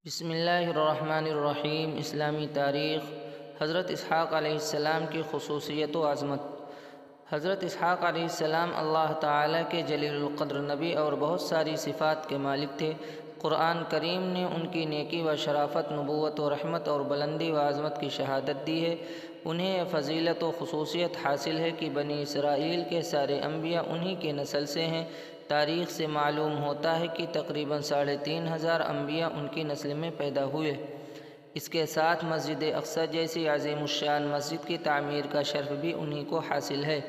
بسم اللہ الرحمن الرحیم۔ اسلامی تاریخ۔ حضرت اسحاق علیہ السلام کی خصوصیت و عظمت۔ حضرت اسحاق علیہ السلام اللہ تعالیٰ کے جلیل القدر نبی اور بہت ساری صفات کے مالک تھے۔ قرآن کریم نے ان کی نیکی و شرافت، نبوت و رحمت اور بلندی و عظمت کی شہادت دی ہے۔ انہیں یہ فضیلت و خصوصیت حاصل ہے کہ بنی اسرائیل کے سارے انبیاء انہی کے نسل سے ہیں۔ تاریخ سے معلوم ہوتا ہے کہ تقریباً 3500 انبیاء ان کی نسل میں پیدا ہوئے۔ اس کے ساتھ مسجد اقصی جیسی عظیم الشان مسجد کی تعمیر کا شرف بھی انہی کو حاصل ہے۔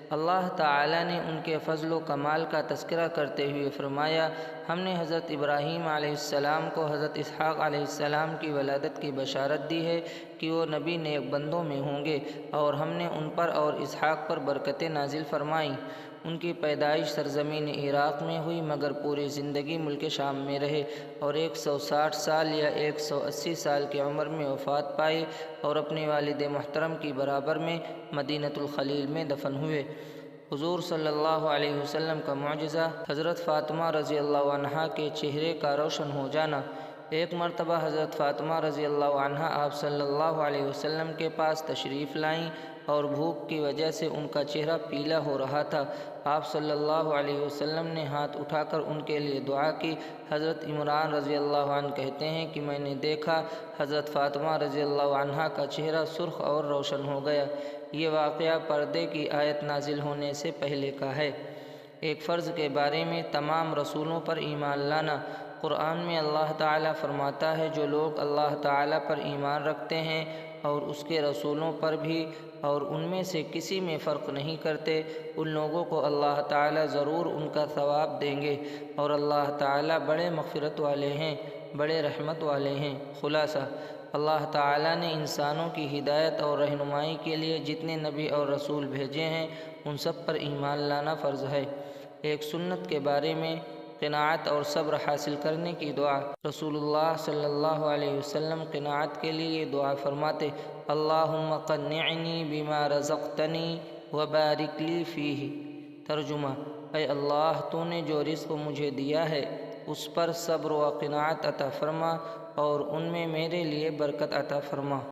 اللہ تعالیٰ نے ان کے فضل و کمال کا تذکرہ کرتے ہوئے فرمایا، ہم نے حضرت ابراہیم علیہ السلام کو حضرت اسحاق علیہ السلام کی ولادت کی بشارت دی ہے کہ وہ نبی نیک بندوں میں ہوں گے، اور ہم نے ان پر اور اسحاق پر برکتیں نازل فرمائیں۔ ان کی پیدائش سرزمین عراق میں ہوئی، مگر پوری زندگی ملک شام میں رہے اور 160 سال یا 180 سال کی عمر میں وفات پائی اور اپنے والد محترم کی برابر میں مدینۃ الخلیل میں دفن ہوئے۔ حضور صلی اللہ علیہ وسلم کا معجزہ، حضرت فاطمہ رضی اللہ عنہا کے چہرے کا روشن ہو جانا۔ ایک مرتبہ حضرت فاطمہ رضی اللہ عنہا آپ صلی اللہ علیہ وسلم کے پاس تشریف لائیں اور بھوک کی وجہ سے ان کا چہرہ پیلا ہو رہا تھا۔ آپ صلی اللہ علیہ وسلم نے ہاتھ اٹھا کر ان کے لیے دعا کی۔ حضرت عمران رضی اللہ عنہ کہتے ہیں کہ میں نے دیکھا حضرت فاطمہ رضی اللہ عنہا کا چہرہ سرخ اور روشن ہو گیا۔ یہ واقعہ پردے کی آیت نازل ہونے سے پہلے کا ہے۔ ایک فرض کے بارے میں تمام رسولوں پر ایمان لانا۔ قرآن میں اللہ تعالیٰ فرماتا ہے، جو لوگ اللہ تعالیٰ پر ایمان رکھتے ہیں اور اس کے رسولوں پر بھی اور ان میں سے کسی میں فرق نہیں کرتے، ان لوگوں کو اللہ تعالیٰ ضرور ان کا ثواب دیں گے، اور اللہ تعالیٰ بڑے مغفرت والے ہیں، بڑے رحمت والے ہیں۔ خلاصہ، اللہ تعالیٰ نے انسانوں کی ہدایت اور رہنمائی کے لیے جتنے نبی اور رسول بھیجے ہیں، ان سب پر ایمان لانا فرض ہے۔ ایک سنت کے بارے میں قناعت اور صبر حاصل کرنے کی دعا۔ رسول اللہ صلی اللہ علیہ وسلم قناعت کے لیے یہ دعا فرماتے، اللہم قنعنی بما رزقتنی وبارک لی فیہ۔ ترجمہ: اے اللہ، تو نے جو رزق مجھے دیا ہے اس پر صبر و قناعت عطا فرما اور ان میں میرے لیے برکت عطا فرما۔